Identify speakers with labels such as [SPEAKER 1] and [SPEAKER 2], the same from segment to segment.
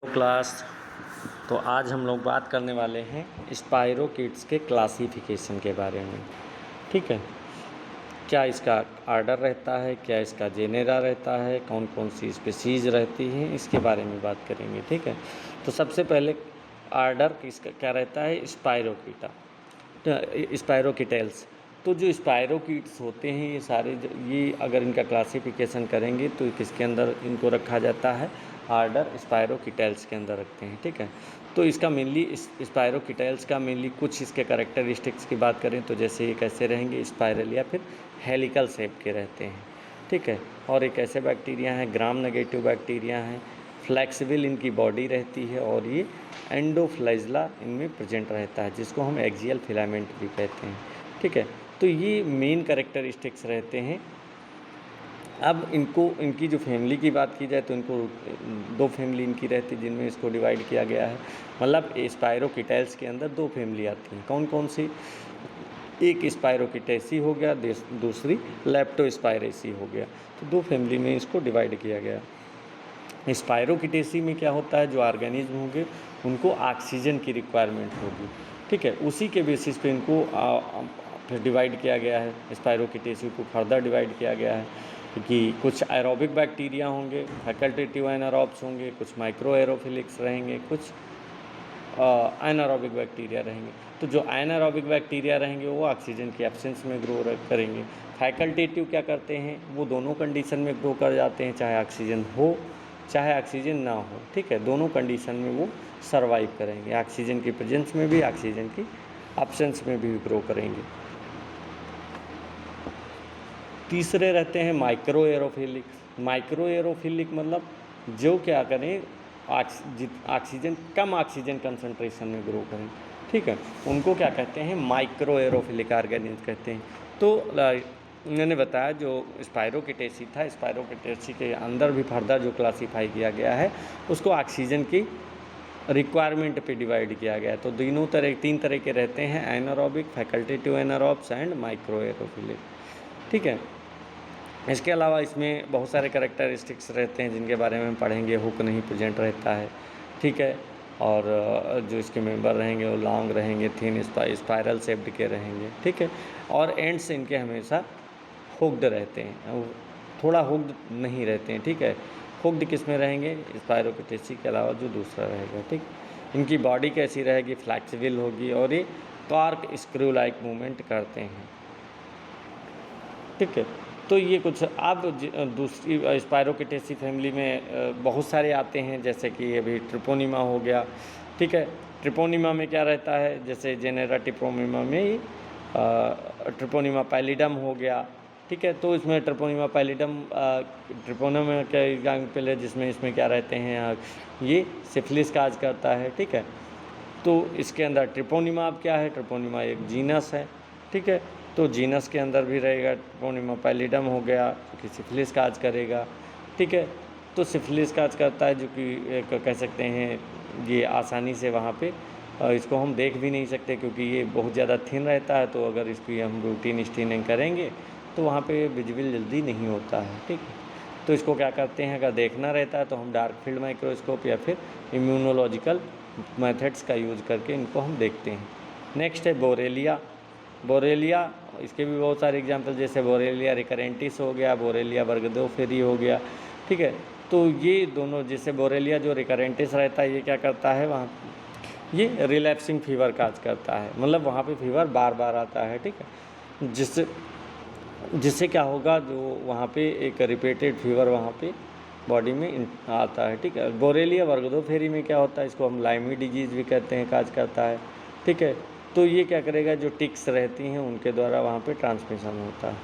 [SPEAKER 1] Class. तो आज हम लोग बात करने वाले हैं स्पाइरोकीट्स के क्लासिफिकेशन के बारे में। ठीक है, क्या इसका आर्डर रहता है, क्या इसका जेनेरा रहता है, कौन कौन सी स्पीसीज रहती हैं, इसके बारे में बात करेंगे। ठीक है, तो सबसे पहले आर्डर किसका क्या रहता है, स्पाइरोकीटेल्स। तो जो स्पाइरोकीट्स होते हैं ये सारे ये अगर इनका क्लासिफिकेशन करेंगे तो किसके अंदर इनको रखा जाता है, आर्डर स्पाइरोकीटेल्स के अंदर रखते हैं। ठीक है, तो इसका मेनली स्पाइरोकीटेल्स का मेनली कुछ इसके कैरेक्टरिस्टिक्स की बात करें तो जैसे ये कैसे रहेंगे, स्पाइरल या फिर हेलिकल शेप के रहते हैं। ठीक है, और एक ऐसे बैक्टीरिया हैं, ग्राम नेगेटिव बैक्टीरिया हैं, फ्लैक्सिबल इनकी बॉडी रहती है और ये एंडोफ्लैजला इनमें प्रेजेंट रहता है जिसको हम एक्सियल फिलामेंट भी कहते हैं। ठीक है, तो ये मेन कैरेक्टरिस्टिक्स रहते हैं। अब इनकी जो फैमिली की बात की जाए तो इनको दो फैमिली इनकी रहती है जिनमें इसको डिवाइड किया गया है। मतलब स्पाइरोकीटेल्स के अंदर दो फैमिली आती हैं। कौन कौन सी? एक स्पाइरोकीटेसी हो गया, दूसरी लेप्टोस्पाइरेसी हो गया। तो दो फैमिली में इसको डिवाइड किया गया। स्पाइरोकीटेसी में क्या होता है, जो ऑर्गेनिज्म होंगे उनको ऑक्सीजन की रिक्वायरमेंट होगी। ठीक है, उसी के बेसिस पे इनको फिर डिवाइड किया गया है। स्पाइरोकीटेसी को फर्दर डिवाइड किया गया है कि कुछ एरोबिक बैक्टीरिया होंगे, फैकल्टेटिव एनारोब्स होंगे, कुछ माइक्रो एरोफिलिक्स रहेंगे, कुछ एनारोबिक बैक्टीरिया रहेंगे। तो जो एनारोबिक बैक्टीरिया रहेंगे वो ऑक्सीजन की एब्सेंस में ग्रो करेंगे। फैकल्टेटिव क्या करते हैं, वो दोनों कंडीशन में ग्रो कर जाते हैं, चाहे ऑक्सीजन हो चाहे ऑक्सीजन ना हो। ठीक है, दोनों कंडीशन में वो सर्वाइव करेंगे, ऑक्सीजन की प्रेजेंस में भी, ऑक्सीजन की एब्सेंस में भी ग्रो करेंगे। तीसरे रहते हैं माइक्रो एरोफिलिक। माइक्रो एरोफिलिक मतलब जो क्या करें, ऑक्सीजन कम ऑक्सीजन कंसंट्रेशन में ग्रो करें। ठीक है, उनको क्या कहते हैं, माइक्रो एरोफिलिक ऑर्गेनिज्म कहते हैं। तो मैंने बताया जो स्पाइरोकीटेसी था, स्पाइरोकीटेसी के अंदर भी फर्दर जो क्लासीफाई किया गया है उसको ऑक्सीजन की रिक्वायरमेंट पे डिवाइड किया गया है। तो तीन तरह के रहते हैं, anaerobic, facultative anaerobes and micro aerophilic. ठीक है, इसके अलावा इसमें बहुत सारे कैरेक्टरिस्टिक्स रहते हैं जिनके बारे में हम पढ़ेंगे। हुक नहीं प्रेजेंट रहता है। ठीक है, और जो इसके मेंबर रहेंगे वो लॉन्ग रहेंगे, थिन स्पाइरल शेप्ड के रहेंगे। ठीक है, और एंड्स इनके हमेशा हुक्ड रहते हैं, वो थोड़ा हुक्ड नहीं रहते हैं। ठीक है, हुक्ड किस में रहेंगे, स्पाइरोकीटेसी के अलावा जो दूसरा रहेगा। ठीक, इनकी बॉडी कैसी रहेगी, फ्लैक्सिबल होगी और ये कॉर्क स्क्रू लाइक मूवमेंट करते हैं। ठीक है, तो ये कुछ। अब दूसरी स्पाइरोकीटेसी फैमिली में बहुत सारे आते हैं, जैसे कि अभी ट्रिपोनिमा हो गया। ठीक है, ट्रिपोनिमा में क्या रहता है, जैसे जेनेरा ट्रिपोनिमा में ट्रिपोनिमा पैलिडम हो गया। ठीक है, तो इसमें ट्रिपोनिमा पैलिडम ट्रिपोनिमा का एग्जाम्पल है जिसमें इसमें क्या रहते हैं, ये सिफिलिस काज करता है। ठीक है, तो इसके अंदर ट्रिपोनिमा अब क्या है, ट्रिपोनिमा एक जीनस है। ठीक है, तो जीनस के अंदर भी रहेगा, ट्रिपोनिमा पैलिडम हो गया जो कि सिफिलिस काज करेगा। ठीक है, तो सिफिलिस काज करता है जो कि एक कह सकते हैं ये आसानी से वहाँ पे इसको हम देख भी नहीं सकते क्योंकि ये बहुत ज़्यादा थिन रहता है। तो अगर इसकी हम रूटीन स्टीनिंग करेंगे तो वहाँ पे विजिबल जल्दी नहीं होता है। ठीक है, तो इसको क्या करते हैं, अगर देखना रहता है तो हम डार्क फील्ड माइक्रोस्कोप या फिर इम्यूनोलॉजिकल मेथड्स का यूज़ करके इनको हम देखते हैं। नेक्स्ट है बोरेलिया। बोरेलिया, इसके भी बहुत सारे एग्जांपल, जैसे बोरेलिया रिकरेंटिस हो गया, बोरेलिया बर्गदोफेरी हो गया। ठीक है, तो ये दोनों, जैसे बोरेलिया जो रिकरेंटिस रहता है ये क्या करता है, वहाँ ये रिलैप्सिंग फीवर काज करता है, मतलब वहाँ पे फीवर बार बार आता है। ठीक है, जिससे क्या होगा, जो वहाँ पे एक रिपीटेड फीवर वहाँ पे बॉडी में आता है। ठीक है, बोरेलिया बर्गदोफेरी में क्या होता है, इसको हम लाइमी डिजीज़ भी कहते हैं, काज करता है। ठीक है, तो ये क्या करेगा, जो टिक्स रहती हैं उनके द्वारा वहाँ पे ट्रांसमिशन होता है।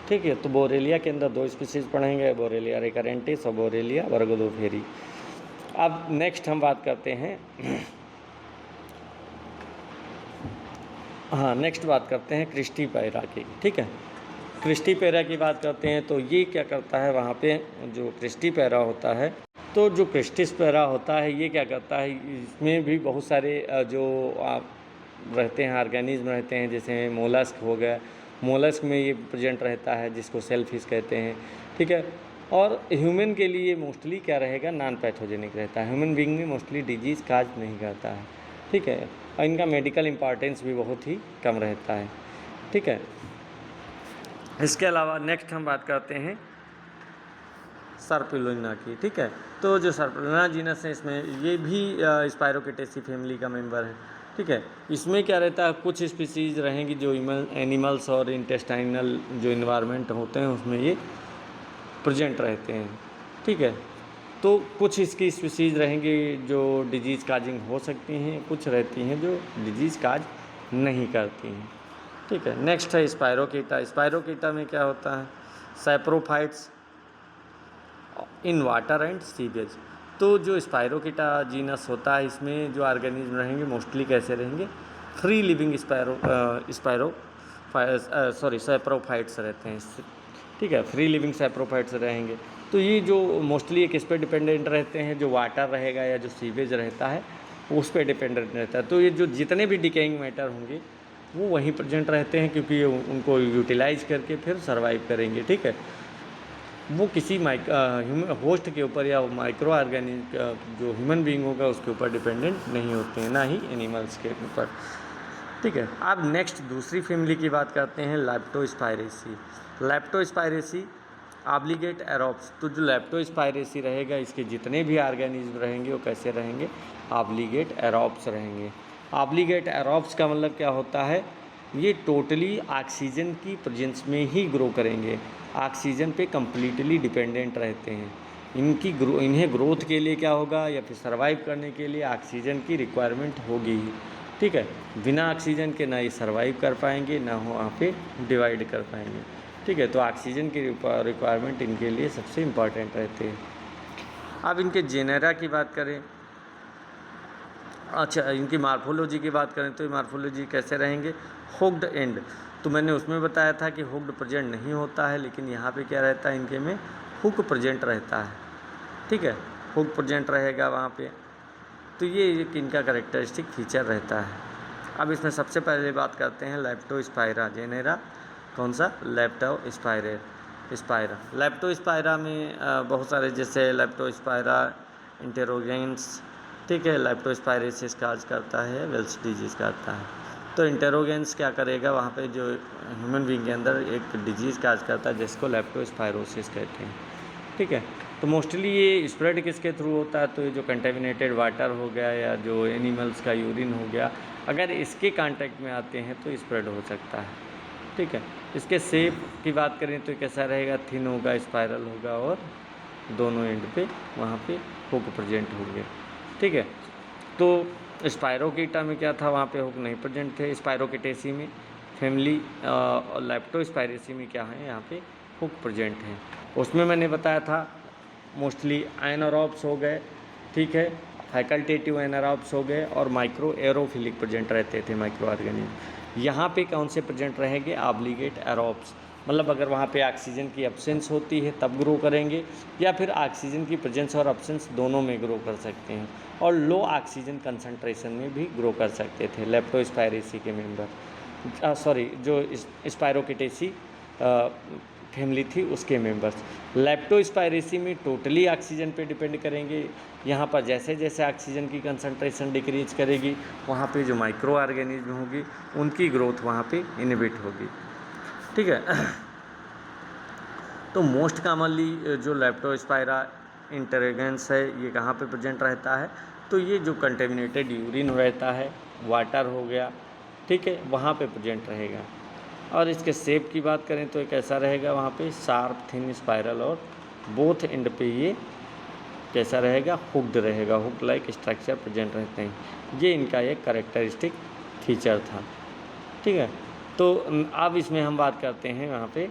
[SPEAKER 1] ठीक है, तो बोरेलिया के अंदर दो स्पीसीज पढ़ेंगे, बोरेलिया रिकरेंटिस और बोरेलिया बर्गदोफेरी। अब नेक्स्ट हम बात करते हैं नेक्स्ट बात करते हैं क्रिस्टीपेरा की। ठीक है, क्रिस्टीपेरा की बात करते हैं तो ये क्या करता है, वहाँ पे जो क्रिस्टीपेरा होता है, तो जो क्रिस्टीपेरा होता है ये क्या करता है, इसमें भी बहुत सारे जो रहते हैं ऑर्गेनिज्म रहते हैं, जैसे मोलस्क हो गया। मोलस्क में ये प्रेजेंट रहता है जिसको सेलफिश कहते हैं। ठीक है, और ह्यूमन के लिए मोस्टली क्या रहेगा, नॉन पैथोजेनिक रहता है। ह्यूमन बीइंग में मोस्टली डिजीज़ काज नहीं करता है, ठीक है, और इनका मेडिकल इंपॉर्टेंस भी बहुत ही कम रहता है, ठीक है। इसके अलावा नेक्स्ट हम बात करते हैं सर्पिलोना की, ठीक है। तो जो सर्पिलोना जीनस है इसमें ये भी स्पायरोकेटेसी फैमिली का मेंबर है, ठीक है। इसमें क्या रहता है, कुछ स्पीसीज रहेंगी जो एनिमल्स और इंटेस्टाइनल जो इन्वायरमेंट होते हैं उसमें ये प्रेजेंट रहते हैं, ठीक है। तो कुछ इसकी स्पीसीज रहेंगी जो डिजीज़ काजिंग हो सकती हैं, कुछ रहती हैं जो डिजीज़ काज नहीं करती हैं, ठीक है। नेक्स्ट है स्पायरोकीटा। स्पायरोकीटा में क्या होता है, saprophytes in water and sewage. तो जो स्पायरोकीटा जीनस होता है इसमें जो ऑर्गेनिज्म रहेंगे मोस्टली कैसे रहेंगे, फ्री लिविंग सैप्रोफाइट्स रहते हैं, ठीक है, फ्री लिविंग सैप्रोफाइट्स रहेंगे। तो ये जो मोस्टली एक इस पर डिपेंडेंट रहते हैं, जो वाटर रहेगा या जो सीवेज रहता है उस पर डिपेंडेंट रहता है। तो ये जो जितने भी डिकेइंग मैटर होंगे वो वहीं प्रेजेंट रहते हैं, क्योंकि ये उनको यूटिलाइज करके फिर सर्वाइव करेंगे, ठीक है। वो किसी होस्ट के ऊपर या माइक्रो ऑर्गेनिक जो ह्यूमन बीइंग होगा उसके ऊपर डिपेंडेंट नहीं होते हैं, ना ही एनिमल्स के ऊपर, ठीक है। अब नेक्स्ट दूसरी फैमिली की बात करते हैं, लेप्टोस्पायरेसी। लेप्टोस्पायरेसी ऑब्लिगेट एरोप्स। तो जो लेप्टोस्पायरेसी रहेगा इसके जितने भी ऑर्गेनिज्म रहेंगे वो कैसे रहेंगे, ऑब्लिगेट एरोप्स रहेंगे। ऑब्लिगेट एरोप्स का मतलब क्या होता है, ये टोटली ऑक्सीजन की प्रेजेंस में ही ग्रो करेंगे, ऑक्सीजन पे कम्प्लीटली डिपेंडेंट रहते हैं। इन्हें ग्रोथ के लिए क्या होगा या फिर सर्वाइव करने के लिए ऑक्सीजन की रिक्वायरमेंट होगी ही, ठीक है। बिना ऑक्सीजन के ना ये सर्वाइव कर पाएंगे ना वहाँ पे डिवाइड कर पाएंगे, ठीक है। तो ऑक्सीजन की रिक्वायरमेंट इनके लिए सबसे इम्पॉर्टेंट रहते हैं। अब इनके जेनेरा की बात करें, अच्छा इनकी मार्फोलॉजी की बात करें तो ये मार्फोलॉजी कैसे रहेंगे, हुक्ड एंड। तो मैंने उसमें बताया था कि हुक्ड प्रेजेंट नहीं होता है, लेकिन यहाँ पे क्या रहता है, इनके में हुक प्रेजेंट रहता है, ठीक है, हुक प्रेजेंट रहेगा वहाँ पे। तो ये एक इनका कैरेक्टरिस्टिक फीचर रहता है। अब इसमें सबसे पहले बात करते हैं लेप्टोस्पायरा जेनेरा, कौन सा, स्पायरा। लेप्टोस्पायरा में बहुत सारे, जैसे लेप्टोस्पायरा इंटेरोगेंस, ठीक है, लेप्टोस्पायरेसिस काज करता है, वेल्स डिजीज़ करता है। तो इंटेरोगेंस क्या करेगा, वहाँ पे जो ह्यूमन बीइंग के अंदर एक डिजीज़ काज करता है जिसको लेप्टोस्पायरोसिस कहते हैं, ठीक है। तो मोस्टली ये स्प्रेड किसके थ्रू होता है, तो ये जो कंटेमिनेटेड वाटर हो गया या जो एनिमल्स का यूरिन हो गया, अगर इसके कांटेक्ट में आते हैं तो स्प्रेड हो सकता है, ठीक है। इसके शेप की बात करें तो कैसा रहेगा, थिन होगा, स्पाइरल होगा और दोनों एंड पे वहाँ पे हुक प्रेजेंट होंगे, ठीक है। तो स्पायरोकीटा में क्या था, वहाँ पे हुक नहीं प्रेजेंट थे। स्पायरोकेटेसी में फैमिली और लेप्टोस्पायरेसी में क्या है, यहाँ पे हुक प्रेजेंट हैं। उसमें मैंने बताया था मोस्टली एनारोब्स हो गए, ठीक है, फैकल्टेटिव एनारोब्स हो गए और माइक्रो एरोफिलिक प्रेजेंट रहते थे, माइक्रो ऑर्गेनिज्म। यहाँ पे कौन से प्रेजेंट रहेंगे, ऑब्लिगेट एरोब्स। मतलब अगर वहाँ पे ऑक्सीजन की एब्सेंस होती है तब ग्रो करेंगे, या फिर ऑक्सीजन की प्रेजेंस और एब्सेंस दोनों में ग्रो कर सकते हैं, और लो ऑक्सीजन कंसंट्रेशन में भी ग्रो कर सकते थे लेप्टोस्पायरेसी के मेंबर, जो स्पायरोकेटेसी फैमिली थी उसके मेंबर्स। लेप्टोस्पायरेसी में टोटली ऑक्सीजन पे डिपेंड करेंगे। यहाँ पर जैसे जैसे ऑक्सीजन की कंसंट्रेशन डिक्रीज करेगी वहाँ पे जो माइक्रो ऑर्गेनिज्म होगी उनकी ग्रोथ वहाँ पे इनहिबिट होगी, ठीक है। तो मोस्ट कॉमनली जो लेप्टोस्पायरा इंटेरोगेंस है ये कहाँ पे प्रेजेंट रहता है, तो ये जो कंटेमिनेटेड यूरिन रहता है, वाटर हो गया, ठीक है, वहाँ पे प्रेजेंट रहेगा। और इसके शेप की बात करें तो कैसा रहेगा, वहाँ पे शार्प, थिन, स्पाइरल और बोथ एंड पे ये कैसा रहेगा, हुक्ड रहेगा, हुक लाइक स्ट्रक्चर प्रेजेंट रहते हैं। ये इनका एक कैरेक्टरिस्टिक फीचर था, ठीक है। तो अब इसमें हम बात करते हैं वहाँ पे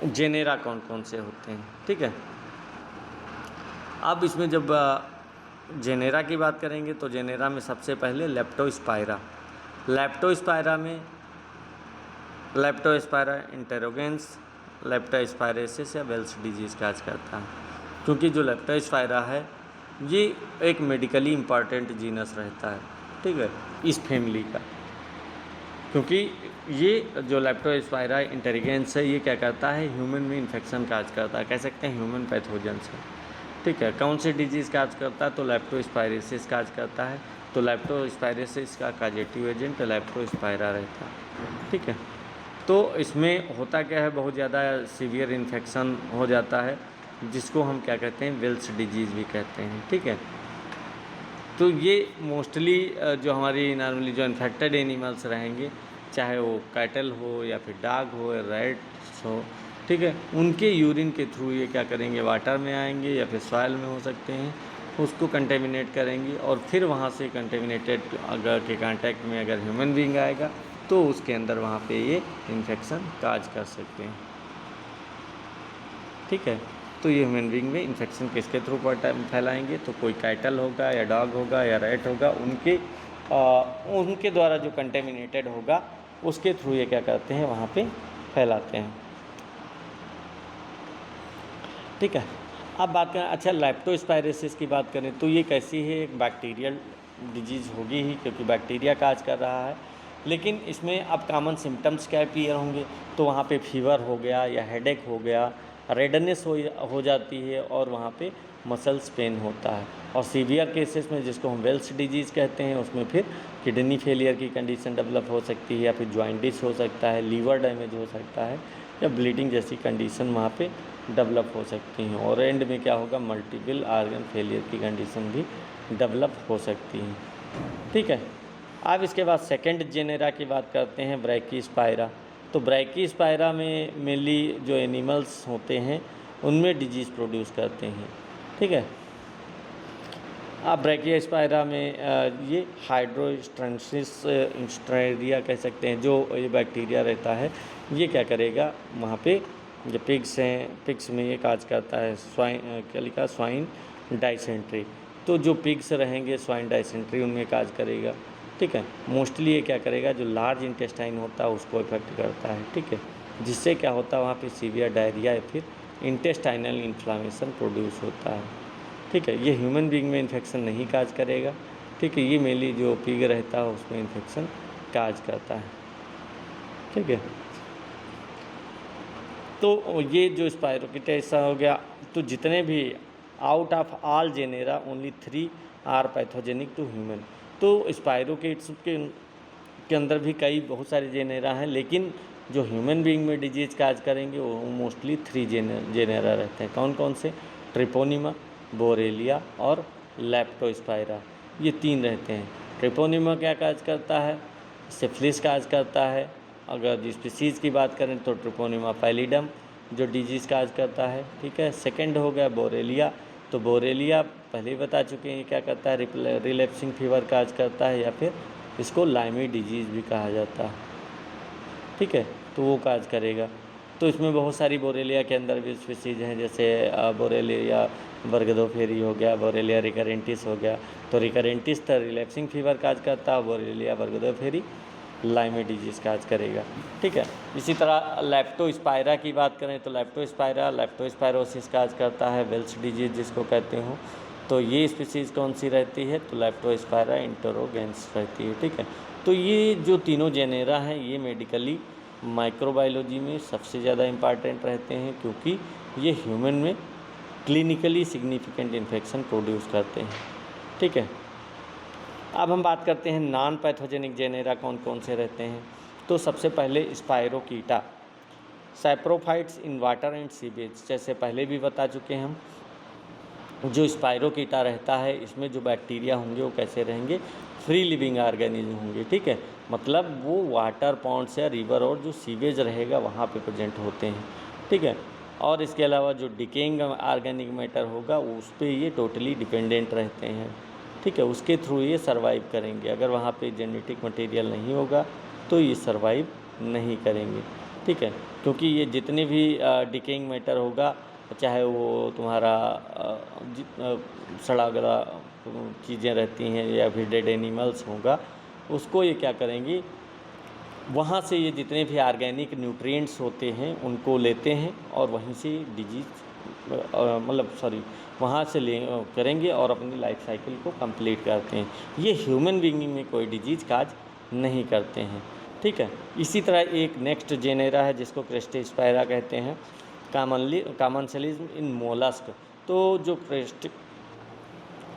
[SPEAKER 1] जेनेरा कौन कौन से होते हैं, ठीक है। अब इसमें जब जेनेरा की बात करेंगे तो जेनेरा में सबसे पहले लेप्टोस्पायरा में लेप्टोस्पायरा इंटेरोगेंस, लेप्टोस्पायरेसिस या वेल्स डिजीज़ काज करता है। क्योंकि जो लेप्टोस्पायरा है ये एक मेडिकली इम्पॉर्टेंट जीनस रहता है, ठीक है, इस फैमिली का। क्योंकि ये जो लेप्टोस्पाइरा इंटेलिजेंस है ये क्या करता है, ह्यूमन में इन्फेक्शन काज करता है, कह सकते हैं ह्यूमन पैथोजेंस है। ठीक है, कौन सी डिजीज़ काज करता है, तो लेप्टोस्पाइरोसिस काज करता है। तो लेप्टोस्पाइरोसिस का काजेटिव एजेंट लेप्टोस्पाइरा रहता है। ठीक है, तो इसमें होता क्या है, बहुत ज़्यादा सीवियर इन्फेक्शन हो जाता है, जिसको हम क्या कहते हैं, वेल्स डिजीज़ भी कहते हैं। ठीक है, तो ये मोस्टली जो हमारी नॉर्मली जो इन्फेक्टेड एनिमल्स रहेंगे, चाहे वो कैटल हो या फिर डॉग हो या रैट्स हो, ठीक है, उनके यूरिन के थ्रू ये क्या करेंगे, वाटर में आएंगे या फिर सॉइल में हो सकते हैं, उसको कंटेमिनेट करेंगे और फिर वहाँ से कंटेमिनेटेड अगर के कांटेक्ट में अगर ह्यूमन बीइंग आएगा तो उसके अंदर वहाँ पे ये इन्फेक्शन काज कर सकते हैं। ठीक है, तो ये ह्यूमन बीइंग में इन्फेक्शन किसके थ्रू फैलाएंगे, तो कोई कैटल होगा या डॉग होगा या रैट होगा, उनके द्वारा जो कंटेमिनेटेड होगा उसके थ्रू ये क्या करते हैं, वहाँ पे फैलाते हैं। ठीक है, अब बात करें, अच्छा लेप्टोस्पाइरोसिस की बात करें तो ये कैसी है, एक बैक्टीरियल डिजीज़ होगी ही, क्योंकि बैक्टीरिया काज कर रहा है। लेकिन इसमें अब कॉमन सिम्टम्स क्या अपीयर होंगे, तो वहाँ पे फीवर हो गया या हेडेक हो गया, रेडनेस हो जाती है और वहाँ पे मसल्स पेन होता है। और सीवियर केसेस में, जिसको हम वेल्स डिजीज़ कहते हैं, उसमें फिर किडनी फेलियर की कंडीशन डेवलप हो सकती है या फिर जॉइंटिस हो सकता है, लीवर डैमेज हो सकता है या ब्लीडिंग जैसी कंडीशन वहाँ पे डेवलप हो सकती हैं। और एंड में क्या होगा, मल्टीपल ऑर्गन फेलियर की कंडीशन भी डेवलप हो सकती हैं। ठीक है, अब इसके बाद सेकंड जेनेरा की बात करते हैं, ब्रैकीस्पायरा। तो ब्रैकीस्पायरा में मेनली जो एनिमल्स होते हैं उनमें डिजीज़ प्रोड्यूस करते हैं। ठीक है, अब ब्रैकीस्पायरा में ये हाइड्रोस्ट्रेंसिस इंस्ट्रेरिया कह सकते हैं, जो ये बैक्टीरिया रहता है, ये क्या करेगा, वहाँ पे जो पिग्स हैं, पिग्स में ये काज करता है स्वाइन डाइसेंट्री। तो जो पिग्स रहेंगे स्वाइन डाइसेंट्री उनमें काज करेगा। ठीक है, मोस्टली ये क्या करेगा, जो लार्ज इंटेस्टाइन होता है उसको इफेक्ट करता है। ठीक है, जिससे क्या होता है, वहाँ पे सीवियर डायरिया या फिर इंटेस्टाइनल इन्फ्लामेशन प्रोड्यूस होता है। ठीक है, ये ह्यूमन बीइंग में इन्फेक्शन नहीं काज करेगा। ठीक है, ये मेनली जो पिग रहता है उसमें इन्फेक्शन काज करता है। ठीक है, तो ये जो स्पाइरोकीटा हो गया, तो जितने भी out of all genera only 3 are pathogenic to human. तो स्पाइरोकीट्स के अंदर भी कई बहुत सारे जेनेरा हैं, लेकिन जो ह्यूमन बीइंग में डिजीज़ काज करेंगे वो मोस्टली 3 जेनेरा रहते हैं। कौन कौन से, ट्रिपोनिमा, बोरेलिया और लेप्टोस्पाइरा, ये 3 रहते हैं। ट्रिपोनिमा क्या काज करता है, सिफिलिस काज करता है। अगर जिस स्पीसीज़ की बात करें तो ट्रिपोनिमा पैलिडम जो डिजीज़ काज करता है। ठीक है, सेकंड हो गया बोरेलिया। तो बोरेलिया पहले ही बता चुके हैं क्या करता है, रिलैप्सिंग फीवर काज करता है या फिर इसको लाइमी डिजीज़ भी कहा जाता है। ठीक है, तो वो काज करेगा। तो इसमें बहुत सारी बोरेलिया के अंदर भी स्पीसीज़ हैं, जैसे बोरेलिया बर्गदोफेरी हो गया, बोरेलिया रिकरेंटिस हो गया। तो रिकरेंटिस तो रिलैप्सिंग फीवर काज करता है, बोरेलिया बर्गदोफेरी लाइमी डिजीज़ काज करेगा। ठीक है, इसी तरह लेप्टोस्पाइरा की बात करें तो लेप्टोस्पाइरा लेप्टोस्पाइरोसिस काज करता है, वेल्स डिजीज़ जिसको कहते हो। तो ये स्पीसीज़ कौन सी रहती है, तो लेप्टोस्पाइरा इंटरोगेंस रहती है। ठीक है, तो ये जो तीनों जेनेरा हैं ये मेडिकली माइक्रोबायोलॉजी में सबसे ज़्यादा इम्पॉर्टेंट रहते हैं, क्योंकि ये ह्यूमन में क्लिनिकली सिग्निफिकेंट इन्फेक्शन प्रोड्यूस करते हैं। ठीक है, अब हम बात करते हैं नॉन पैथोजेनिक जेनेरा कौन कौन से रहते हैं। तो सबसे पहले spirochaeta, saprophytes in water and sewage, जैसे पहले भी बता चुके हैं हम। जो स्पाइरोकीटा रहता है इसमें जो बैक्टीरिया होंगे वो कैसे रहेंगे, फ्री लिविंग ऑर्गेनिज्म होंगे। ठीक है, मतलब वो वाटर पॉन्ड्स या रिवर और जो सीवेज रहेगा वहाँ पे प्रेजेंट होते हैं। ठीक है, और इसके अलावा जो डिकेइंग ऑर्गेनिक मैटर होगा उस पर ये टोटली डिपेंडेंट रहते हैं। ठीक है, उसके थ्रू ये सर्वाइव करेंगे। अगर वहाँ पे जेनेटिक मटेरियल नहीं होगा तो ये सर्वाइव नहीं करेंगे। ठीक है, क्योंकि ये जितने भी डिकेइंग मैटर होगा, चाहे वो तुम्हारा सड़ा गला चीज़ें रहती हैं या फिर डेड एनिमल्स होगा, उसको ये क्या करेंगे, वहाँ से ये जितने भी ऑर्गेनिक न्यूट्रिएंट्स होते हैं उनको लेते हैं और वहीं से डिजीज़ वहाँ से ले करेंगे और अपनी लाइफ साइकिल को कंप्लीट करते हैं। ये ह्यूमन बीइंग में कोई डिजीज़ काज नहीं करते हैं। ठीक है। इसी तरह एक नेक्स्ट जेनेरा है जिसको क्रेस्टिस्पायरा कहते हैं, कॉमनसेलिज्म इन मोलस्क। तो जो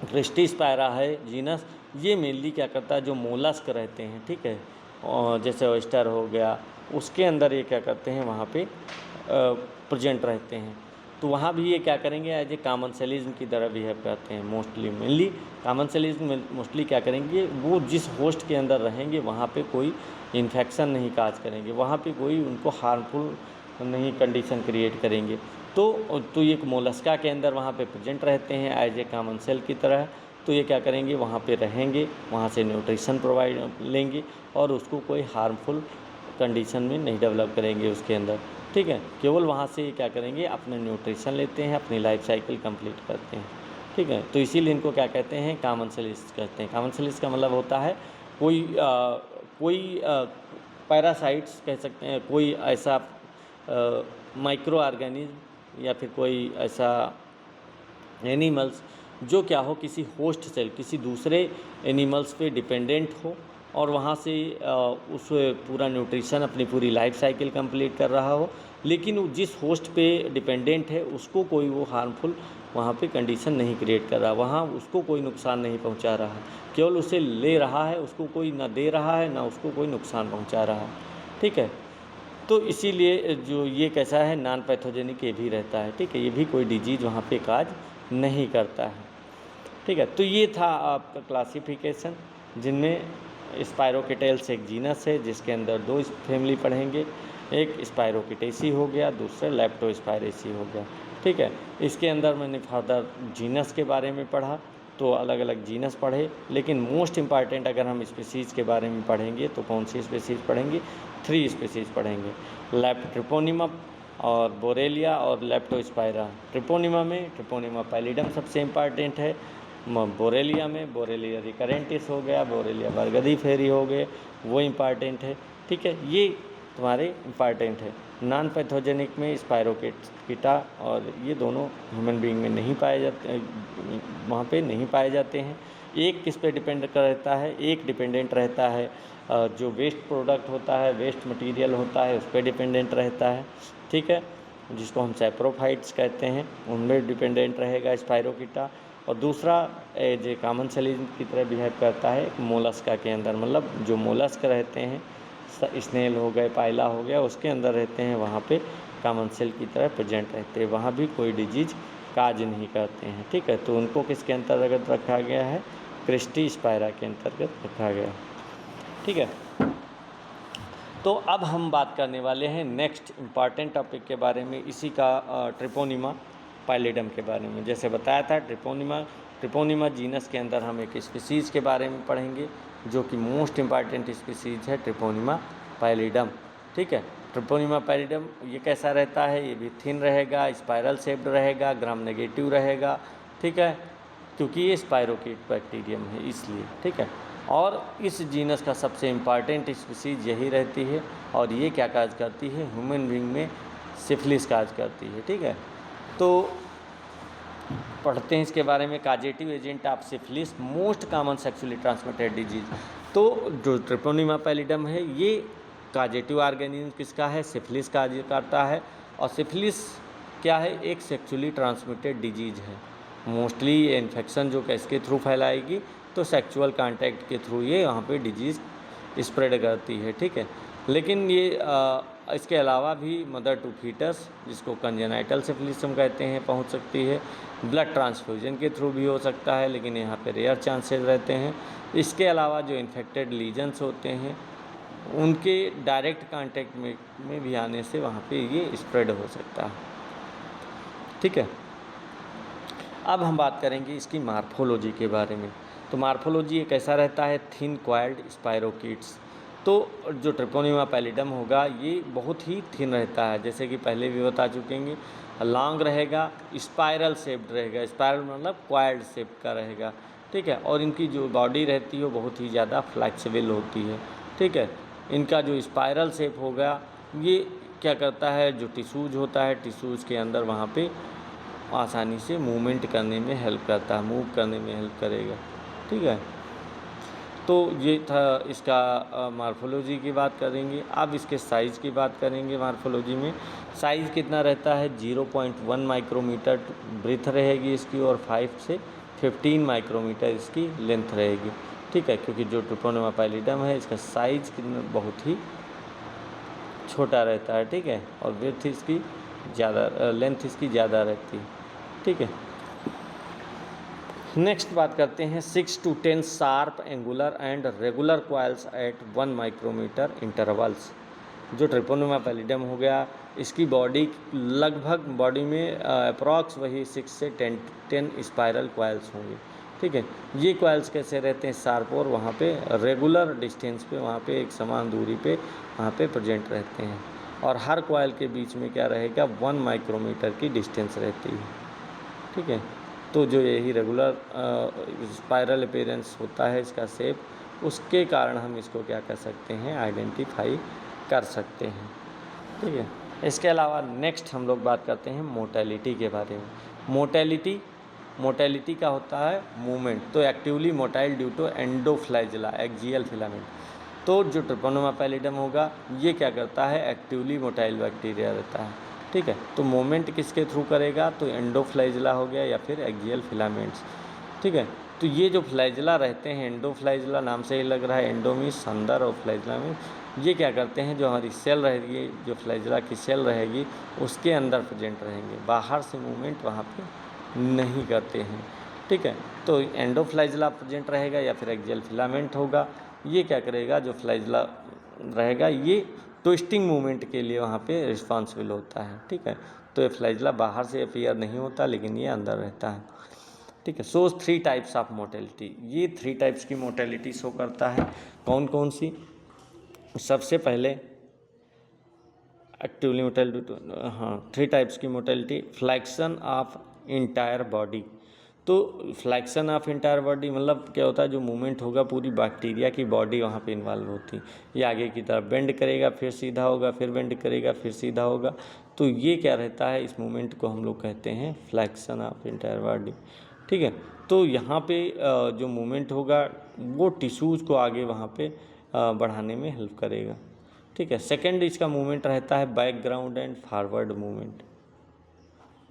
[SPEAKER 1] क्रेस्टिस्पायरा है जीनस, ये मेनली क्या करता है, जो मोलस्क रहते हैं, ठीक है, और जैसे ऑयस्टर हो गया, उसके अंदर ये क्या करते हैं, वहाँ पे प्रेजेंट रहते हैं। तो वहाँ भी ये क्या करेंगे, एज ए कॉमनसेलिज्म की तरह बिहेव करते हैं। मोस्टली मेनली कॉमनसेलिज्म मोस्टली क्या करेंगे, वो जिस होस्ट के अंदर रहेंगे वहाँ पे कोई इन्फेक्शन नहीं काज करेंगे, वहाँ पे कोई उनको हार्मफुल नहीं कंडीशन क्रिएट करेंगे। तो ये मोलस्का के अंदर वहाँ पे प्रेजेंट रहते हैं एज ए कॉमन सेल की तरह। तो ये क्या करेंगे, वहाँ पे रहेंगे, वहाँ से न्यूट्रिशन प्रोवाइड लेंगे और उसको कोई हार्मफुल कंडीशन में नहीं डेवलप करेंगे उसके अंदर, ठीक है। केवल वहाँ से क्या करेंगे, अपने न्यूट्रिशन लेते हैं, अपनी लाइफ साइकिल कंप्लीट करते हैं, ठीक है। तो इसीलिए इनको क्या कहते हैं, कॉमन सेलिस्ट कहते हैं। कॉमन सेलिस्ट का मतलब होता है कोई पैरासाइट्स कह सकते हैं, कोई ऐसा माइक्रो ऑर्गेनिज्म या फिर कोई ऐसा एनिमल्स जो क्या हो, किसी होस्ट सेल, किसी दूसरे एनिमल्स पे डिपेंडेंट हो और वहाँ से उस पूरा न्यूट्रिशन, अपनी पूरी लाइफ साइकिल कंप्लीट कर रहा हो, लेकिन वो जिस होस्ट पे डिपेंडेंट है उसको कोई वो हार्मफुल वहाँ पे कंडीशन नहीं क्रिएट कर रहा, वहाँ उसको कोई नुकसान नहीं पहुँचा रहा है, केवल उसे ले रहा है, उसको कोई ना दे रहा है ना उसको कोई नुकसान पहुँचा रहा है, ठीक है। तो इसीलिए जो ये कैसा है, नॉन पैथोजेनिक ये भी रहता है, ठीक है, ये भी कोई डिजीज़ वहाँ पे काज नहीं करता है, ठीक है। तो ये था आपका क्लासिफिकेशन, जिनमें स्पायरोकिटेल्स एक जीनस है जिसके अंदर 2 फैमिली पढ़ेंगे, एक स्पायरोकिटेसी हो गया, दूसरा लेप्टोस्पायरेसी हो गया, ठीक है। इसके अंदर मैंने फर्दर जीनस के बारे में पढ़ा, तो अलग अलग जीनस पढ़े, लेकिन मोस्ट इम्पॉर्टेंट अगर हम स्पीसीज़ के बारे में पढ़ेंगे तो कौन सी स्पीसीज़ पढ़ेंगे, 3 स्पीसीज़ पढ़ेंगे, ट्रिपोनिमा और बोरेलिया और लेप्टोस्पायरा। ट्रिपोनिमा में ट्रिपोनिमा पैलिडम सबसे इम्पॉर्टेंट है, बोरेलिया में बोरेलिया रिकरेंटिस हो गया, बोरेलिया बरगदी फेरी हो गए, वो इम्पॉर्टेंट है, ठीक है। ये तुम्हारे इम्पॉर्टेंट है। नॉन पैथोजेनिक में स्पायरोकीटा और ये दोनों ह्यूमन बीइंग में नहीं पाए जाते, वहाँ पे नहीं पाए जाते हैं। एक किस पे डिपेंड रहता है, एक डिपेंडेंट रहता है जो वेस्ट प्रोडक्ट होता है, वेस्ट मटेरियल होता है, उस पर डिपेंडेंट रहता है, ठीक है, जिसको हम सैप्रोफाइट्स कहते हैं, उनमें डिपेंडेंट रहेगा स्पायरोकीटा। और दूसरा एज ए कॉमन सेलिज्म की तरह बिहेव करता है मोलस्का के अंदर, मतलब जो मोलस्क रहते हैं, स्नेल हो गए, पाइला हो गया, उसके अंदर रहते हैं, वहाँ पे कॉमन सेल की तरह प्रेजेंट रहते हैं, वहाँ भी कोई डिजीज काज नहीं करते हैं, ठीक है। तो उनको किसके अंतर्गत रखा गया है, क्रेस्टिस्पायरा के अंतर्गत रखा गया, ठीक है। तो अब हम बात करने वाले हैं नेक्स्ट इम्पॉर्टेंट टॉपिक के बारे में, इसी का ट्रिपोनिमा पैलिडम के बारे में। जैसे बताया था, ट्रिपोनिमा जीनस के अंदर हम एक स्पीसीज़ के बारे में पढ़ेंगे जो कि मोस्ट इम्पॉर्टेंट स्पीसीज़ है ट्रिपोनिमा पैलिडम, ठीक है। ट्रिपोनिमा पैलिडम ये कैसा रहता है, ये भी थिन रहेगा, स्पाइरल शेप्ड रहेगा, ग्राम नेगेटिव रहेगा, ठीक है, क्योंकि ये स्पायरोकीट बैक्टीरियम है इसलिए, ठीक है। और इस जीनस का सबसे इम्पॉर्टेंट स्पीसीज यही रहती है और ये क्या काज करती है, ह्यूमन बीइंग में सिफिलिस काज करती है, ठीक है। तो पढ़ते हैं इसके बारे में, causative agent of syphilis, most common sexually transmitted disease. तो जो ट्रिपोनिमा पैलिडम है ये काजेटिव ऑर्गेनिज्म किसका है, सिफिलिस काज करता है। और सिफिलिस क्या है, एक सेक्सुअली ट्रांसमिटेड डिजीज है। मोस्टली ये इन्फेक्शन जो किसके थ्रू फैलाएगी, तो सेक्सुअल कांटेक्ट के थ्रू ये यहाँ पे डिजीज़ स्प्रेड करती है, ठीक है। लेकिन ये इसके अलावा भी मदर टू फीटस, जिसको कंजेनाइटल सिफिलिस हम कहते हैं, पहुँच सकती है। ब्लड ट्रांसफ्यूजन के थ्रू भी हो सकता है, लेकिन यहाँ पे रेयर चांसेस रहते हैं। इसके अलावा जो इन्फेक्टेड लीजन्स होते हैं उनके डायरेक्ट कांटेक्ट में भी आने से वहाँ पे ये स्प्रेड हो सकता है, ठीक है। अब हम बात करेंगे इसकी मार्फोलॉजी के बारे में। तो मार्फोलॉजी एक ऐसा रहता है, थिन क्वाइल्ड स्पायरोकीट्स। तो जो ट्रिपोनिमा पैलिडम होगा ये बहुत ही थिन रहता है, जैसे कि पहले भी बता चुके हैं, लॉन्ग रहेगा, स्पाइरल शेप्ड रहेगा, स्पाइरल मतलब क्वाइल्ड शेप का रहेगा, ठीक है। और इनकी जो बॉडी रहती है वो बहुत ही ज़्यादा फ्लेक्सिबल होती है, ठीक है। इनका जो स्पाइरल शेप होगा ये क्या करता है, जो टिश्यूज होता है, टिश्यूज़ के अंदर वहाँ पे आसानी से मूवमेंट करने में हेल्प करता है, मूव करने में हेल्प करेगा, ठीक है। तो ये था इसका मार्फोलॉजी की बात करेंगे। अब इसके साइज़ की बात करेंगे। मार्फोलॉजी में साइज़ कितना रहता है, 0.1 माइक्रोमीटर ब्रीथ रहेगी इसकी और 5 से 15 माइक्रोमीटर इसकी लेंथ रहेगी, ठीक है, क्योंकि जो ट्रिपोनेमा पैलिडम है इसका साइज़ कितना बहुत ही छोटा रहता है, ठीक है, और विड्थ इसकी ज़्यादा, लेंथ इसकी ज़्यादा रहती है, ठीक है। नेक्स्ट बात करते हैं 6 to 10 sharp angular and regular coils at 1 micrometre intervals. जो ट्रिपोनेमा पैलिडम हो गया, इसकी बॉडी लगभग बॉडी में अप्रॉक्स वही 6 से 10 स्पायरल कॉइल्स होंगे, ठीक है। ये कॉइल्स कैसे रहते हैं, शार्प और वहाँ पे रेगुलर डिस्टेंस पे, वहाँ पे एक समान दूरी पे वहाँ पे प्रेजेंट रहते हैं, और हर कॉइल के बीच में क्या रहेगा, 1 माइक्रोमीटर की डिस्टेंस रहती है, ठीक है। तो जो यही रेगुलर स्पायरल अपीयरेंस होता है इसका शेप, उसके कारण हम इसको क्या कर सकते हैं, आइडेंटिफाई कर सकते हैं, ठीक है। इसके अलावा नेक्स्ट हम लोग बात करते हैं मोटेलिटी के बारे में। मोटेलिटी का होता है मूवमेंट, तो actively motile due to endoflagella axial filament. तो जो ट्रिपोनेमा पैलिडम होगा ये क्या करता है, एक्टिवली मोटाइल बैक्टीरिया रहता है, ठीक है। तो मूवमेंट किसके थ्रू करेगा, तो एंडोफ्लैजिला हो गया या फिर एक्सियल फिलामेंट्स, ठीक है। तो ये जो फ्लैजिला रहते हैं, एंडोफ्लैजिला नाम से ही लग रहा है, एंडो मीन्स अंदर और फ्लैजिला में, ये क्या करते हैं, जो हमारी सेल रहेगी, जो फ्लैजिला की सेल रहेगी उसके अंदर प्रेजेंट रहेंगे, बाहर से मूवमेंट वहाँ पे नहीं करते हैं, ठीक है। तो एंडोफ्लैजिला प्रेजेंट रहेगा या फिर एक्सियल फिलामेंट होगा, ये क्या करेगा, जो फ्लैजिला रहेगा ये ट्विस्टिंग मूवमेंट के लिए वहाँ पे रिस्पॉन्सिबल होता है, ठीक है। तो ये फ्लैजिला बाहर से अपीयर नहीं होता लेकिन ये अंदर रहता है, ठीक है। सो 3 टाइप्स ऑफ मोटेलिटी, ये 3 टाइप्स की मोटेलिटी शो करता है। कौन कौन सी, सबसे पहले एक्टिवली मोटाइल, हाँ 3 टाइप्स की mortality, flexion of entire body. तो फ्लैक्शन ऑफ इंटायर बॉडी मतलब क्या होता है, जो मूवमेंट होगा पूरी बैक्टीरिया की बॉडी वहाँ पे इन्वॉल्व होती है, ये आगे की तरफ बेंड करेगा, फिर सीधा होगा, फिर बेंड करेगा, फिर सीधा होगा, तो ये क्या रहता है, इस मूवमेंट को हम लोग कहते हैं फ्लैक्शन ऑफ इंटायर बॉडी, ठीक है। तो यहाँ पे जो मूवमेंट होगा वो टिश्यूज़ को आगे वहाँ पे बढ़ाने में हेल्प करेगा, ठीक है। सेकेंड इसका मूवमेंट रहता है बैकग्राउंड एंड फॉरवर्ड मूवमेंट,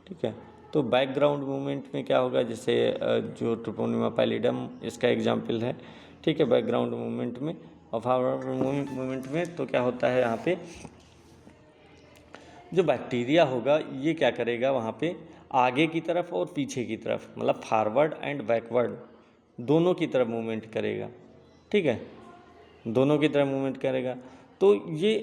[SPEAKER 1] ठीक है। तो बैकग्राउंड मूवमेंट में क्या होगा, जैसे जो ट्रिपोनेमा पैलिडम इसका एग्जाम्पल है, ठीक है। बैकग्राउंड मूवमेंट में और फॉरवर्ड मूवमेंट में तो क्या होता है, यहाँ पे जो बैक्टीरिया होगा ये क्या करेगा, वहाँ पे आगे की तरफ और पीछे की तरफ, मतलब फॉरवर्ड एंड बैकवर्ड दोनों की तरफ मूवमेंट करेगा, ठीक है, दोनों की तरफ मूवमेंट करेगा। तो ये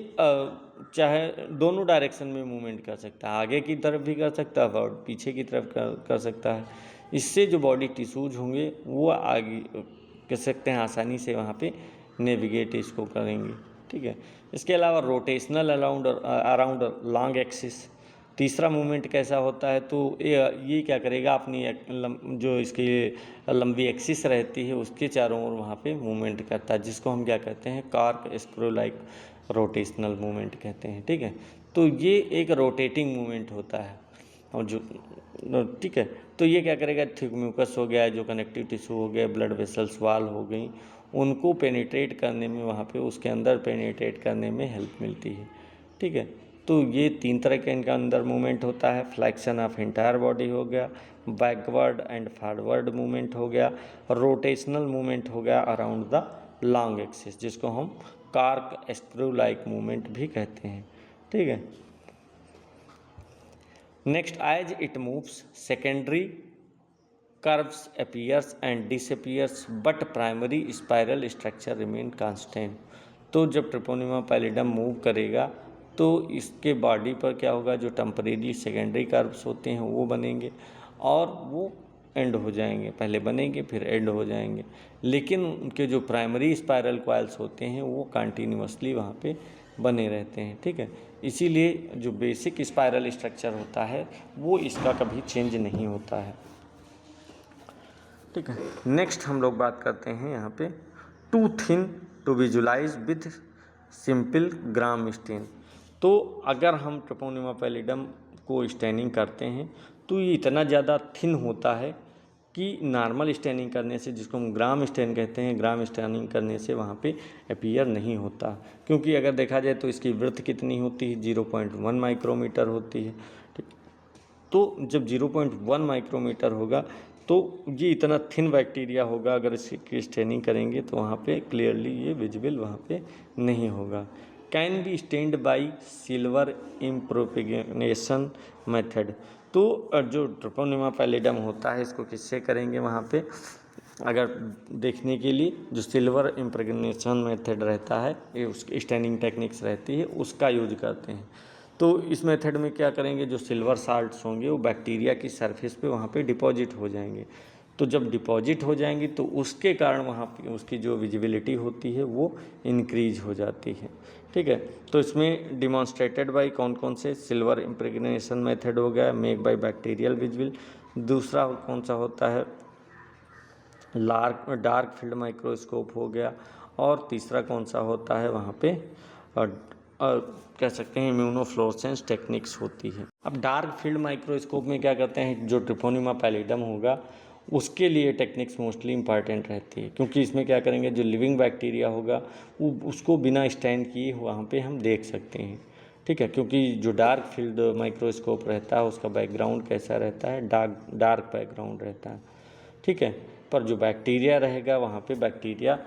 [SPEAKER 1] चाहे दोनों डायरेक्शन में मूवमेंट कर सकता है, आगे की तरफ भी कर सकता है और पीछे की तरफ कर सकता है। इससे जो बॉडी टिश्यूज होंगे वो आगे कह सकते हैं आसानी से वहाँ पे नेविगेट इसको करेंगे, ठीक है। इसके अलावा रोटेशनल अराउंड लॉन्ग एक्सिस, तीसरा मूवमेंट कैसा होता है, तो ये क्या करेगा, अपनी जो इसकी लंबी एक्सिस रहती है उसके चारों ओर वहाँ पे मूवमेंट करता है, जिसको हम क्या कहते हैं, cork screw like rotational movement कहते हैं, ठीक है। तो ये एक रोटेटिंग मूवमेंट होता है, और जो ठीक है, तो ये क्या करेगा, थिक म्यूकस हो गया, जो कनेक्टिव टिश्यू हो गया, ब्लड वेसल्स वाल हो गई, उनको पेनिट्रेट करने में, वहाँ पे उसके अंदर पेनिट्रेट करने में हेल्प मिलती है, ठीक है। तो ये 3 तरह के इनका अंदर मूवमेंट होता है, फ्लैक्शन ऑफ इंटायर बॉडी हो गया, बैकवर्ड एंड फॉरवर्ड मूवमेंट हो गया, रोटेशनल मूवमेंट हो गया अराउंड द लॉन्ग एक्सिस, जिसको हम कार्क स्क्रू लाइक मूवमेंट भी कहते हैं, ठीक है। Next, as it moves secondary curves appears and disappears but primary spiral structure remain constant. तो जब ट्रिपोनेमा पैलिडम मूव करेगा तो इसके बॉडी पर क्या होगा, जो टेम्परेरी सेकेंडरी कर्व्स होते हैं वो बनेंगे और वो एंड हो जाएंगे, पहले बनेंगे फिर एंड हो जाएंगे, लेकिन उनके जो प्राइमरी स्पाइरल कॉइल्स होते हैं वो कंटिन्यूअसली वहाँ पे बने रहते हैं, ठीक है। इसीलिए जो बेसिक स्पाइरल स्ट्रक्चर होता है वो इसका कभी चेंज नहीं होता है, ठीक है। नेक्स्ट हम लोग बात करते हैं यहाँ पे too thin to visualise with simple gram stain. तो अगर हम ट्रिपोनेमा पैलिडम को स्टेनिंग करते हैं तो ये इतना ज़्यादा थिन होता है कि नॉर्मल स्टेनिंग करने से, जिसको हम ग्राम स्टेन कहते हैं, ग्राम स्टेनिंग करने से वहाँ पे अपीयर नहीं होता, क्योंकि अगर देखा जाए तो इसकी विड्थ कितनी होती है, 0.1 माइक्रोमीटर होती है। ठीक, तो जब 0.1 माइक्रोमीटर होगा तो ये इतना थिन बैक्टीरिया होगा, अगर इसकी स्टेनिंग करेंगे तो वहाँ पे क्लियरली ये विजिबल वहाँ पे नहीं होगा। Can be stained by silver impregnation method. तो जो ट्रोपोनिमा पैलिडम होता है इसको किससे करेंगे वहाँ पे, अगर देखने के लिए जो सिल्वर इम्प्रेगनेशन मेथड रहता है, ये उसकी स्टेनिंग टेक्निक्स रहती है, उसका यूज करते हैं। तो इस मेथड में क्या करेंगे, जो सिल्वर साल्ट्स होंगे वो बैक्टीरिया की सरफेस पे वहाँ पे डिपॉजिट हो जाएंगे। तो जब डिपॉजिट हो जाएंगी तो उसके कारण वहाँ पे उसकी जो विजिबिलिटी होती है वो इंक्रीज हो जाती है। ठीक है, तो इसमें डिमॉन्स्ट्रेटेड बाय कौन कौन से, सिल्वर इम्प्रेगनेशन मेथड हो गया, मेक बाय बैक्टीरियल विजिबल, दूसरा कौन सा होता है, डार्क फील्ड माइक्रोस्कोप हो गया, और तीसरा कौन सा होता है वहाँ पे कह सकते हैं इम्यूनोफ्लोरेसेंस टेक्निक्स होती है। अब डार्क फील्ड माइक्रोस्कोप में क्या करते हैं, जो ट्रोपोनिमा पैलिडम होगा उसके लिए टेक्निक्स मोस्टली इंपॉर्टेंट रहती है, क्योंकि इसमें क्या करेंगे, जो लिविंग बैक्टीरिया होगा वो उसको बिना स्टैंड किए वहाँ पे हम देख सकते हैं। ठीक है, क्योंकि जो डार्क फील्ड माइक्रोस्कोप रहता है उसका बैकग्राउंड कैसा रहता है, डार्क बैकग्राउंड रहता है। ठीक है, पर जो बैक्टीरिया रहेगा वहाँ पे बैक्टीरिया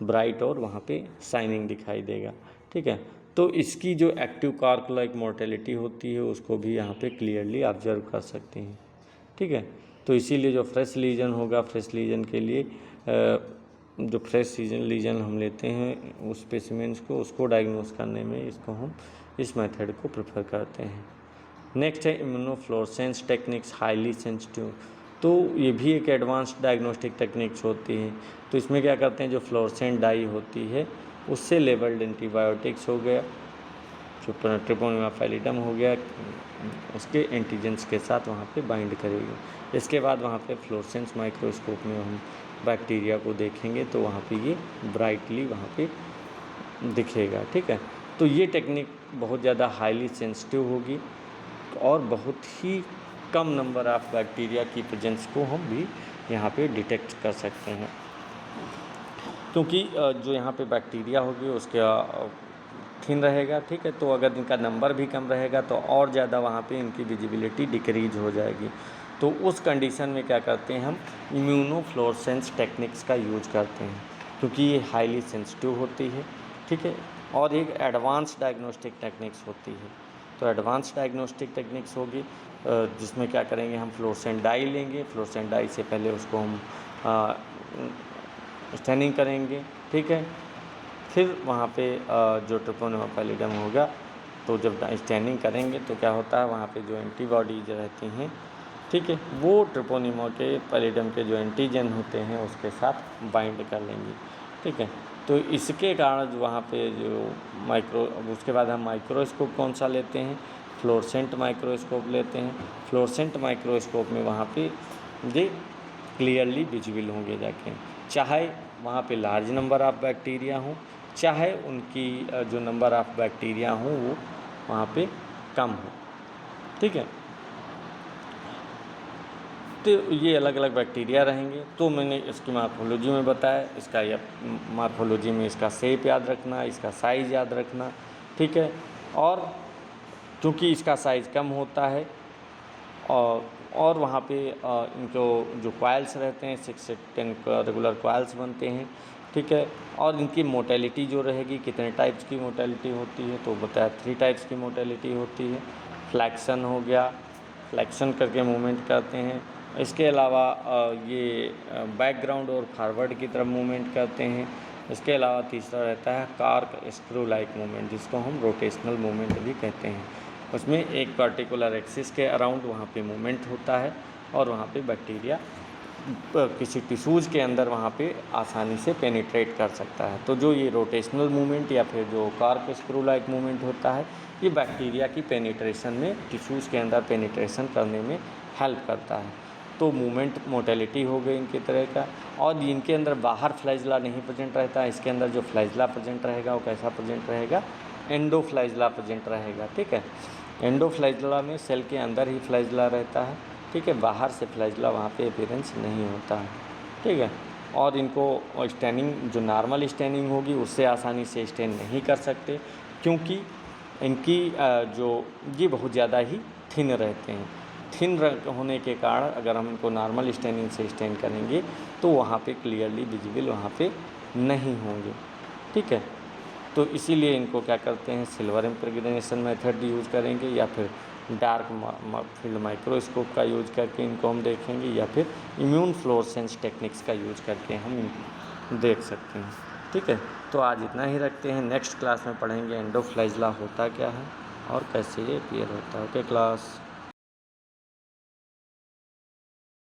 [SPEAKER 1] ब्राइट और वहाँ पे शाइनिंग दिखाई देगा। ठीक है, तो इसकी जो एक्टिव कार्क लाइक मोर्टेलिटी होती है उसको भी यहाँ पे क्लियरली ऑब्जर्व कर सकते हैं। ठीक है, तो इसीलिए जो फ्रेश लीजन होगा, फ्रेश लीजन के लिए जो फ्रेश लीजन हम लेते हैं उस स्पेसिमेंस को, उसको डायग्नोस करने में इसको हम इस मेथड को प्रेफर करते हैं। नेक्स्ट है इम्यूनोफ्लोरेसेंस टेक्निक्स, हाईली सेंसिटिव। तो ये भी एक एडवांस्ड डायग्नोस्टिक टेक्निक्स होती हैं। तो इसमें क्या करते हैं, जो फ्लोरेसेंट डाई होती है उससे लेबल्ड एंटीबायोटिक्स हो गया, जो ट्रोपोनिमा पैलिडम हो गया, उसके एंटीजेंस के साथ वहाँ पे बाइंड करेगी। इसके बाद वहाँ पे फ्लोरेसेंस माइक्रोस्कोप में हम बैक्टीरिया को देखेंगे तो वहाँ पे ये ब्राइटली वहाँ पे दिखेगा। ठीक है, तो ये टेक्निक बहुत ज़्यादा हाईली सेंसिटिव होगी और बहुत ही कम नंबर ऑफ बैक्टीरिया की प्रेजेंस को हम भी यहाँ पे डिटेक्ट कर सकते हैं, क्योंकि जो यहाँ पे बैक्टीरिया होगी उसका थिन रहेगा। ठीक है, तो अगर इनका नंबर भी कम रहेगा तो और ज़्यादा वहाँ पे इनकी विजिबिलिटी डिक्रीज हो जाएगी। तो उस कंडीशन में क्या करते हैं, हम इम्यूनोफ्लोरेसेंस टेक्निक्स का यूज करते हैं, क्योंकि ये हाईली सेंसिटिव होती है। ठीक है, और एक एडवांस डायग्नोस्टिक टेक्निक्स होती है। तो एडवांस डायग्नोस्टिक टेक्निक्स होगी जिसमें क्या करेंगे, हम फ्लोरेसेंट डाई लेंगे, फ्लोरेसेंट डाई से पहले उसको हम स्टैनिंग करेंगे। ठीक है, फिर वहाँ पे जो ट्रोपोनिमा पैलिडम होगा तो जब स्टैनिंग करेंगे तो क्या होता है, वहाँ पे जो एंटीबॉडीज रहती हैं, ठीक है, वो ट्रोपोनिमा के पैलिडम के जो एंटीजन होते हैं उसके साथ बाइंड कर लेंगी। ठीक है, तो इसके कारण वहाँ पे जो उसके बाद हम माइक्रोस्कोप कौन सा लेते हैं, फ्लोरेसेंट माइक्रोस्कोप लेते हैं। फ्लोरेसेंट माइक्रोस्कोप में वहाँ पे ये क्लियरली विजिबल होंगे जाके, चाहे वहाँ पे लार्ज नंबर ऑफ बैक्टीरिया हों, चाहे उनकी जो नंबर ऑफ बैक्टीरिया हों वो वहाँ पे कम हो। ठीक है, तो ये अलग अलग बैक्टीरिया रहेंगे। तो मैंने इसकी मार्फोलॉजी में बताया, इसका या मार्फोलॉजी में इसका शेप याद रखना, इसका साइज़ याद रखना। ठीक है, और क्योंकि इसका साइज़ कम होता है और वहाँ पे इनको जो कॉइल्स रहते हैं 6 से 10 रेगुलर कॉइल्स बनते हैं। ठीक है, और इनकी मोटेलिटी जो रहेगी, कितने टाइप्स की मोटेलिटी होती है, तो बताया 3 टाइप्स की मोटेलिटी होती है। फ्लैक्शन हो गया, फ्लैक्शन करके मूवमेंट करते हैं। इसके अलावा ये बैकग्राउंड और फॉरवर्ड की तरफ मूवमेंट करते हैं। इसके अलावा तीसरा रहता है कार्क स्क्रू लाइक मूवमेंट, जिसको हम रोटेशनल मूवमेंट भी कहते हैं। उसमें एक पर्टिकुलर एक्सिस के अराउंड वहाँ पे मूवमेंट होता है और वहाँ पे बैक्टीरिया किसी टिश्यूज़ के अंदर वहाँ पे आसानी से पेनिट्रेट कर सकता है। तो जो ये रोटेशनल मूवमेंट या फिर जो कार्क स्क्रू लाइक मूवमेंट होता है, ये बैक्टीरिया की पेनिट्रेशन में, टिश्यूज़ के अंदर पेनिट्रेशन करने में हेल्प करता है। तो मूवमेंट मोटेलिटी हो गई इनकी तरह का। और इनके अंदर बाहर फ्लैजला नहीं प्रेजेंट रहता है, इसके अंदर जो फ्लैजला प्रेजेंट रहेगा वो कैसा प्रेजेंट रहेगा, एंडोफ्लैजला प्रेजेंट रहेगा। ठीक है, एंडोफ्लैजला में सेल के अंदर ही फ्लैजला रहता है। ठीक है, बाहर से फ्लैजिला वहाँ पे अपीयरेंस नहीं होता है, ठीक है। और इनको स्टेनिंग जो नॉर्मल स्टेनिंग होगी उससे आसानी से स्टेन नहीं कर सकते, क्योंकि इनकी जो ये बहुत ज़्यादा ही थिन रहते हैं। थिन होने के कारण अगर हम इनको नॉर्मल स्टेनिंग से स्टेन करेंगे तो वहाँ पे क्लियरली विजिबल वहाँ पे नहीं होंगे, ठीक है। तो इसीलिए इनको क्या करते हैं, सिल्वर इम्प्रेग्नेशन मेथड यूज़ करेंगे, या फिर डार्क फील्ड माइक्रोस्कोप का यूज करके इनको हम देखेंगे, या फिर इम्यून फ्लोरेसेंस टेक्निक्स का यूज करके हम इनको देख सकते हैं, ठीक है। तो आज इतना ही रखते हैं, नेक्स्ट क्लास में पढ़ेंगे एंडोफ्लैजिला होता क्या है और कैसे ये अपीयर होता है। Okay class.